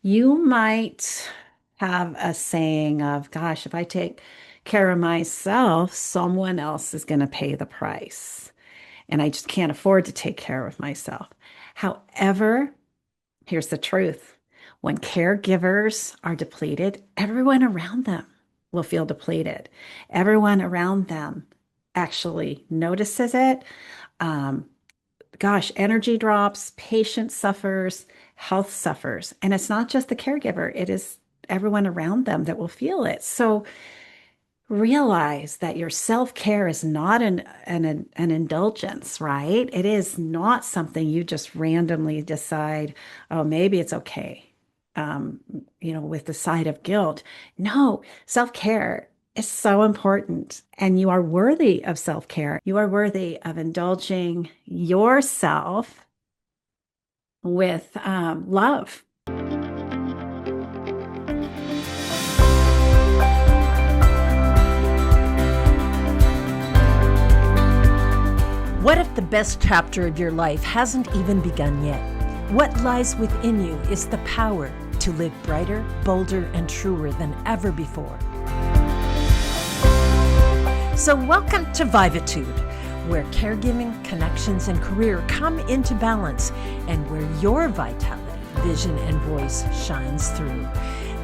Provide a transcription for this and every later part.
You might have a saying of, gosh, if I take care of myself, someone else is going to pay the price. And I just can't afford to take care of myself. However, here's the truth. When caregivers are depleted, everyone around them will feel depleted. Everyone around them actually notices it. Um, Gosh, energy drops, patient suffers, health suffers. And it's not just the caregiver, it is everyone around them that will feel it. So realize that your self-care is not an indulgence, right? It is not something you just randomly decide, oh, maybe it's okay, um, with the side of guilt. No, self-care is so important, and you are worthy of self-care. You are worthy of indulging yourself with love. What if the best chapter of your life hasn't even begun yet? What lies within you is the power to live brighter, bolder, and truer than ever before. So welcome to Vivatude, where caregiving, connections, and career come into balance, and where your vitality, vision, and voice shines through.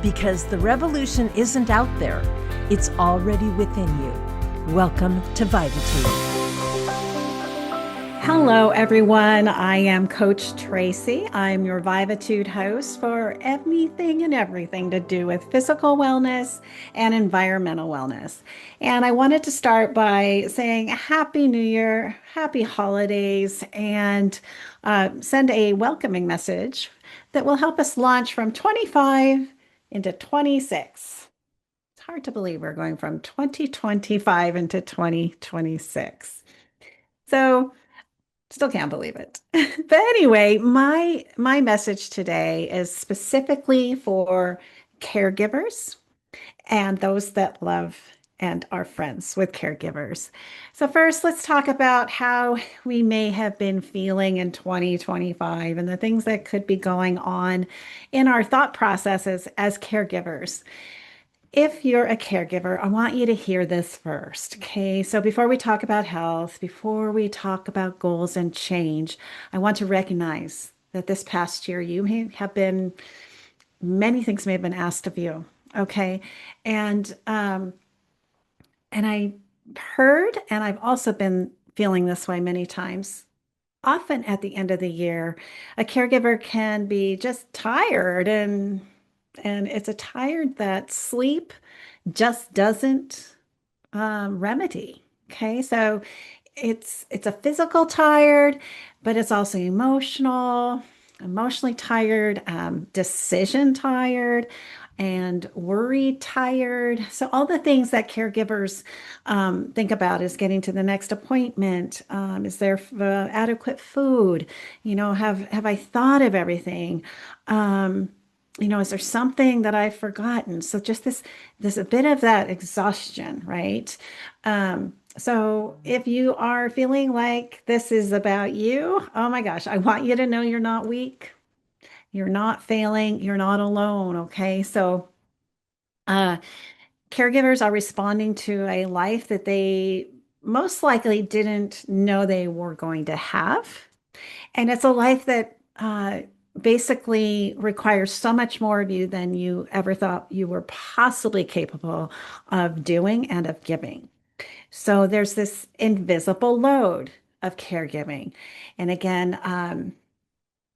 Because the revolution isn't out there, it's already within you. Welcome to Vivatude. Hello, everyone. I am Coach Tracy. I'm your Vivatude host for anything and everything to do with physical wellness and environmental wellness. And I wanted to start by saying Happy New Year, Happy Holidays, and send a welcoming message that will help us launch from 25 into 26. It's hard to believe we're going from 2025 into 2026. So, still can't believe it. But anyway, my message today is specifically for caregivers and those that love and are friends with caregivers. So first, let's talk about how we may have been feeling in 2025 and the things that could be going on in our thought processes as caregivers. If you're a caregiver, I want you to hear this first. Okay. So before we talk about health, before we talk about goals and change, I want to recognize that this past year you may have been, many things may have been asked of you. Okay. And and I heard, and I've also been feeling this way many times. Often at the end of the year, a caregiver can be just tired and it's a tired that sleep just doesn't remedy. Okay, so it's a physical tired, but it's also emotionally tired, decision tired, and worry tired. So all the things that caregivers think about is getting to the next appointment. Is there adequate food? Have I thought of everything? Is there something that I've forgotten? So just this a bit of that exhaustion, right? So if you are feeling like this is about you, oh my gosh, I want you to know you're not weak. You're not failing. You're not alone. Okay. So, uh, caregivers are responding to a life that they most likely didn't know they were going to have. And it's a life that basically requires so much more of you than you ever thought you were possibly capable of doing and of giving. So there's this invisible load of caregiving. And again,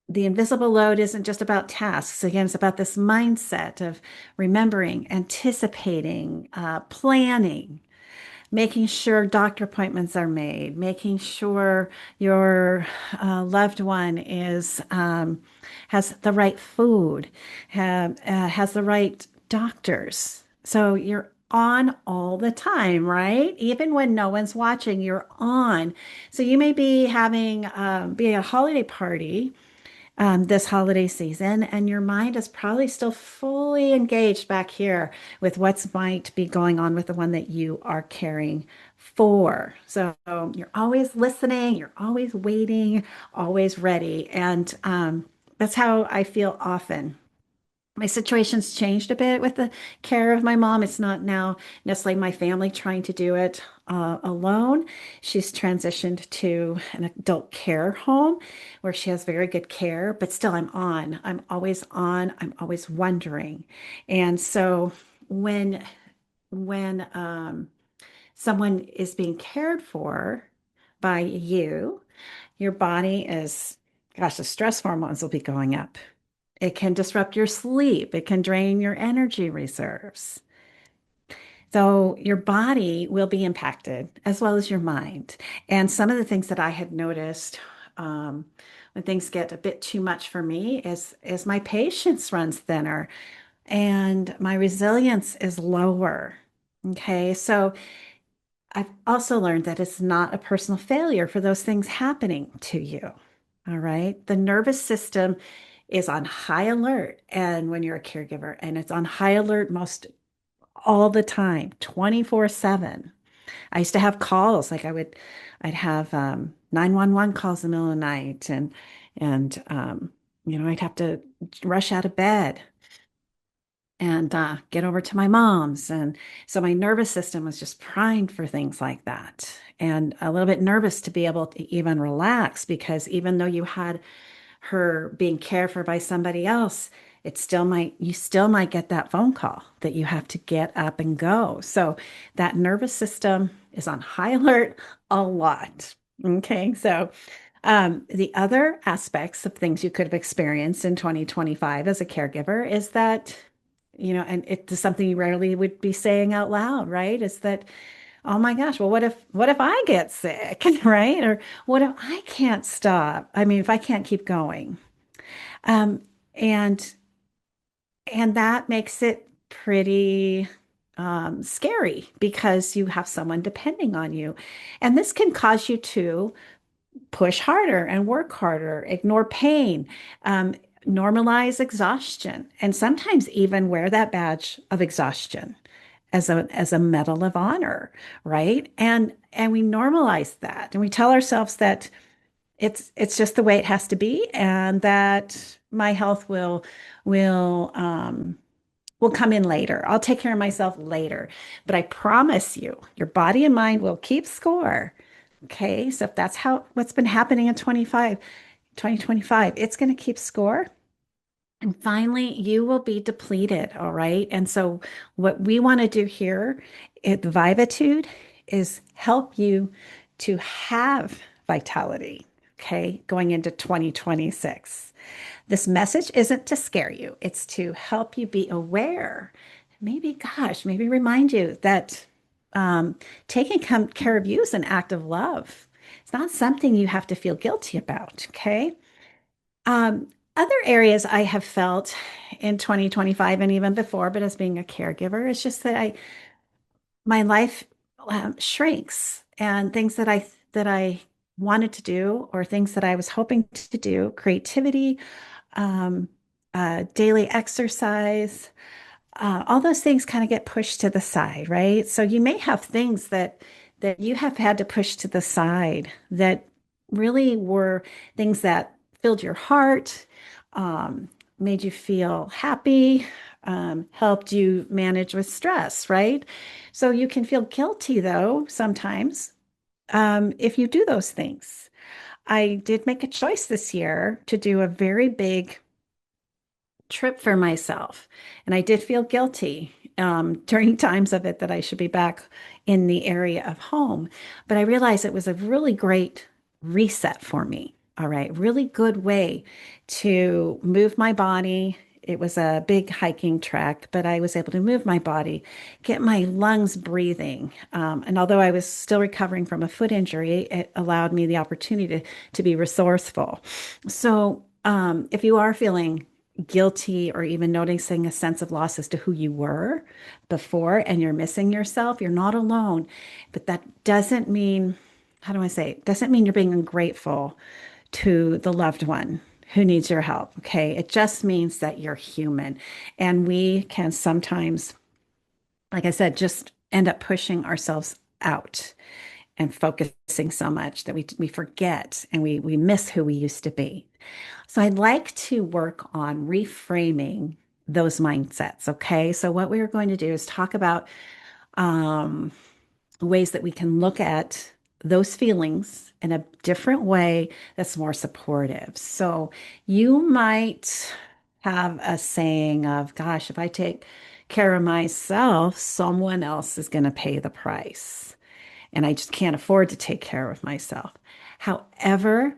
the invisible load isn't just about tasks. Again, it's about this mindset of remembering, anticipating, planning, making sure doctor appointments are made, making sure your loved one is has the right food, has the right doctors. So you're on all the time, right? Even when no one's watching, you're on. So you may be having be a holiday party this holiday season, and your mind is probably still fully engaged back here with what's might be going on with the one that you are caring for. So you're always listening, you're always waiting, always ready. And that's how I feel often My situation's changed a bit with the care of my mom. It's not now necessarily my family trying to do it alone. She's transitioned to an adult care home where she has very good care, but still I'm on. I'm always on. I'm always wondering. And so when someone is being cared for by you, your body is, gosh, the stress hormones will be going up. It can disrupt your sleep. It can drain your energy reserves. So your body will be impacted as well as your mind. And some of the things that I had noticed um, when things get a bit too much for me is my patience runs thinner and my resilience is lower. Okay, so I've also learned that it's not a personal failure for those things happening to you. All right. The nervous system is on high alert. And when you're a caregiver, and it's on high alert most all the time, 24/7. I used to have calls like I'd have 911 calls in the middle of the night and I'd have to rush out of bed and get over to my mom's. And so my nervous system was just primed for things like that. And a little bit nervous to be able to even relax because even though you had her being cared for by somebody else, you still might get that phone call that you have to get up and go. So that nervous system is on high alert a lot. Okay. So the other aspects of things you could have experienced in 2025 as a caregiver is that, and it's something you rarely would be saying out loud, right? Is that, oh my gosh, well, what if I get sick, right? Or what if I can't stop? I mean, if I can't keep going. Um, and and that makes it pretty scary because you have someone depending on you. And this can cause you to push harder and work harder, ignore pain, um, normalize exhaustion, and sometimes even wear that badge of exhaustion as a medal of honor, right? And we normalize that, and we tell ourselves that it's just the way it has to be, and that my health will will come in later. I'll take care of myself later. But I promise you, your body and mind will keep score. Okay, so if that's how what's been happening in 2025, it's going to keep score. And finally, you will be depleted. All right. And so, what we want to do here at Vivatude is help you to have vitality. Okay, going into 2026. This message isn't to scare you, it's to help you be aware. Maybe, gosh, maybe remind you that um, taking care of you is an act of love. It's not something you have to feel guilty about. Okay. Um, Other areas I have felt in 2025 and even before, but as being a caregiver, it's just that my life shrinks and things that I wanted to do or things that I was hoping to do, creativity, um, daily exercise, all those things kind of get pushed to the side, right? So you may have things that you have had to push to the side that really were things that filled your heart, made you feel happy, helped you manage with stress, right? So you can feel guilty though sometimes if you do those things. I did make a choice this year to do a very big trip for myself. And I did feel guilty during times of it that I should be back in the area of home. But I realized it was a really great reset for me. All right, really good way to move my body. It was a big hiking trek, but I was able to move my body, get my lungs breathing. And although I was still recovering from a foot injury, it allowed me the opportunity to be resourceful. So if you are feeling guilty or even noticing a sense of loss as to who you were before and you're missing yourself, you're not alone. But that doesn't mean, how do I say, it doesn't mean you're being ungrateful to the loved one who needs your help. Okay. It just means that you're human. And we can sometimes, like I said, just end up pushing ourselves out and focusing so much that we forget and we miss who we used to be. So I'd like to work on reframing those mindsets. Okay. So, what we are going to do is talk about um, ways that we can look at those feelings in a different way that's more supportive. So, you might have a saying of, gosh, if I take care of myself, someone else is going to pay the price. And I just can't afford to take care of myself. However,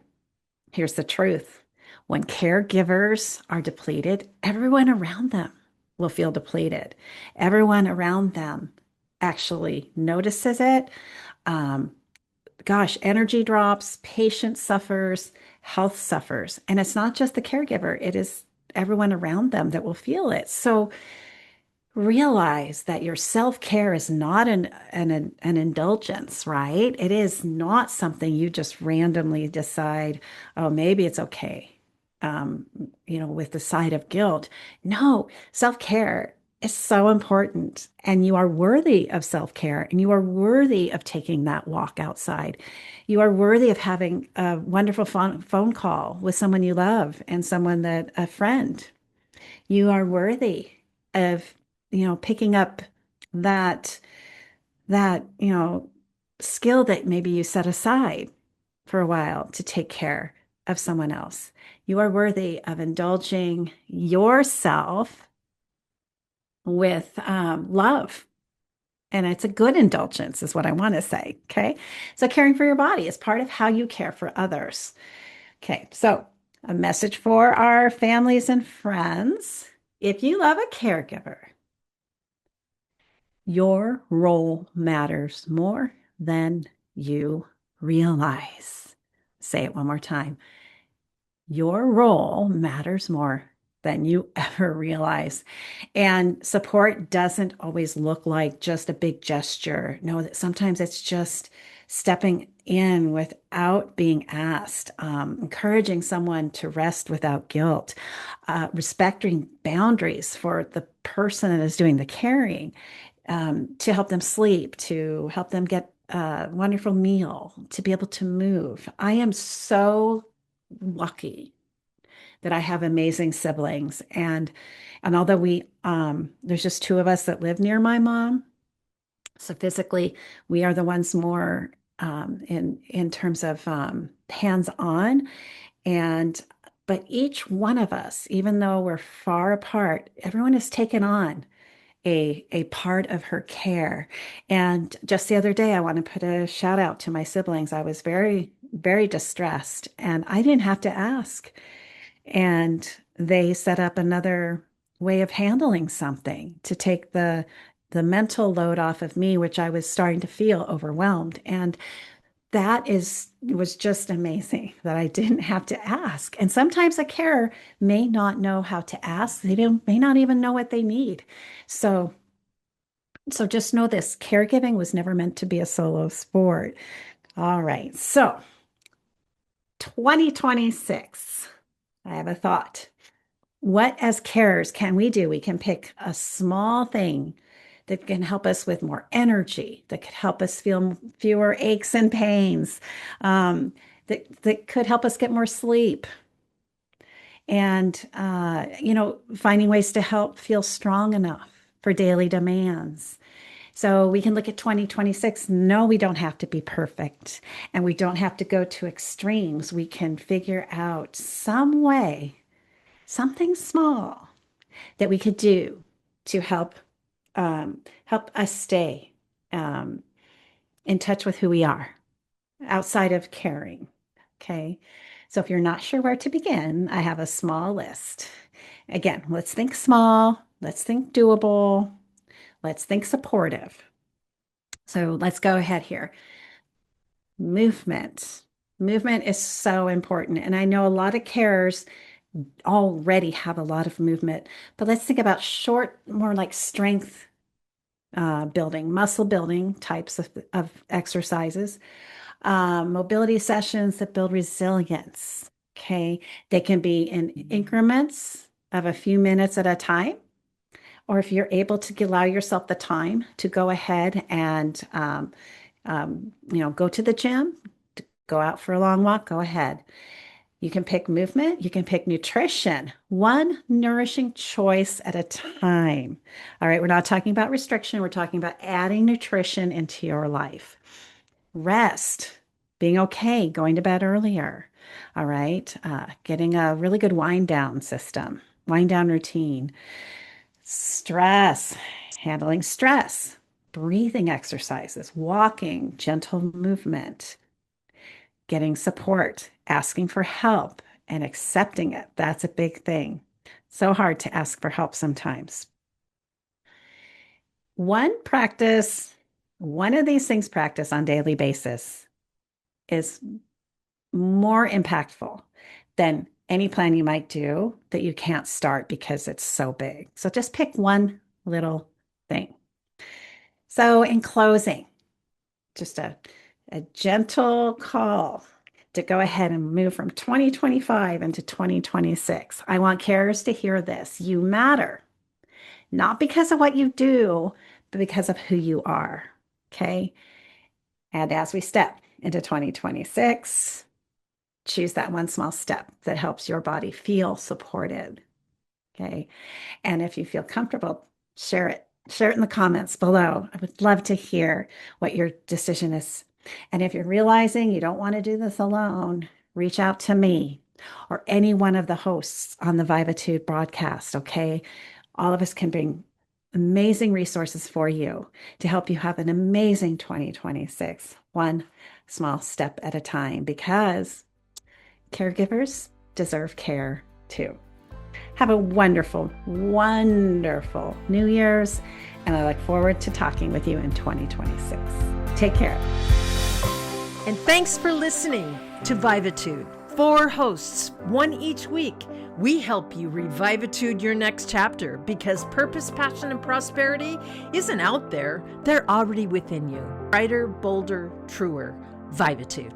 here's the truth. When caregivers are depleted, everyone around them will feel depleted. Everyone around them actually notices it. Um, Gosh, energy drops, patient suffers, health suffers. And it's not just the caregiver, it is everyone around them that will feel it. So realize that your self-care is not an indulgence, right? It is not something you just randomly decide, oh, maybe it's okay, um, with the side of guilt. No, self-care is so important, and you are worthy of self-care, and you are worthy of taking that walk outside. You are worthy of having a wonderful phone call with someone you love and someone that a friend. You are worthy of, picking up that that skill that maybe you set aside for a while to take care of someone else. You are worthy of indulging yourself with love. And it's a good indulgence, is what I want to say. Okay. So, caring for your body is part of how you care for others. Okay. So, a message for our families and friends. If you love a caregiver, your role matters more than you realize. Say it one more time. Your role matters more than you ever realize. And support doesn't always look like just a big gesture. No, sometimes it's just stepping in without being asked, encouraging someone to rest without guilt, respecting boundaries for the person that is doing the caring, to help them sleep, to help them get a wonderful meal, to be able to move. I am so lucky that I have amazing siblings. And although there's just two of us that live near my mom, so physically we are the ones more in terms of hands-on. And but each one of us, even though we're far apart, everyone has taken on a part of her care. And just the other day, I want to put a shout out to my siblings. I was very, very distressed, and I didn't have to ask. And they set up another way of handling something to take the mental load off of me, which I was starting to feel overwhelmed. And that was just amazing that I didn't have to ask. And sometimes a carer may not know how to ask. May not even know what they need. So just know this, caregiving was never meant to be a solo sport. All right. So 2026, I have a thought. What as carers can we do? We can pick a small thing that can help us with more energy, that could help us feel fewer aches and pains, that could help us get more sleep, and finding ways to help feel strong enough for daily demands. So we can look at 2026. No, we don't have to be perfect, and we don't have to go to extremes. We can figure out some way, something small that we could do to help us stay um, in touch with who we are outside of caring. Okay. So if you're not sure where to begin, I have a small list. Again, let's think small, let's think doable, let's think supportive. So let's go ahead here. Movement. Movement is so important. And I know a lot of carers already have a lot of movement, but let's think about short, more like strength building, muscle building types of exercises, mobility sessions that build resilience. Okay. They can be in increments of a few minutes at a time, or if you're able to allow yourself the time to go ahead and, go to the gym, to go out for a long walk, go ahead. You can pick movement, you can pick nutrition, one nourishing choice at a time. All right, we're not talking about restriction, we're talking about adding nutrition into your life. Rest, being okay, going to bed earlier. All right, getting a really good wind down system, wind down routine. Stress, handling stress, breathing exercises, walking, gentle movement, getting support, asking for help, and accepting it. That's a big thing. So hard to ask for help sometimes. One of these things practice on a daily basis is more impactful than any plan you might do that you can't start because it's so big. So just pick one little thing. So in closing, just a gentle call to go ahead and move from 2025 into 2026. I want carers to hear this. You matter, not because of what you do, but because of who you are. Okay. And as we step into 2026, choose that one small step that helps your body feel supported. Okay. And if you feel comfortable, share it. Share it in the comments below. I would love to hear what your decision is. And if you're realizing you don't want to do this alone, reach out to me or any one of the hosts on the Vivatude broadcast. Okay. All of us can bring amazing resources for you to help you have an amazing 2026, one small step at a time, because caregivers deserve care too. Have a wonderful, wonderful New Year's, and I look forward to talking with you in 2026. Take care. And thanks for listening to Vivatude. 4 hosts, one each week. We help you revivitude your next chapter because purpose, passion, and prosperity isn't out there. They're already within you. Brighter, bolder, truer. Vivatude.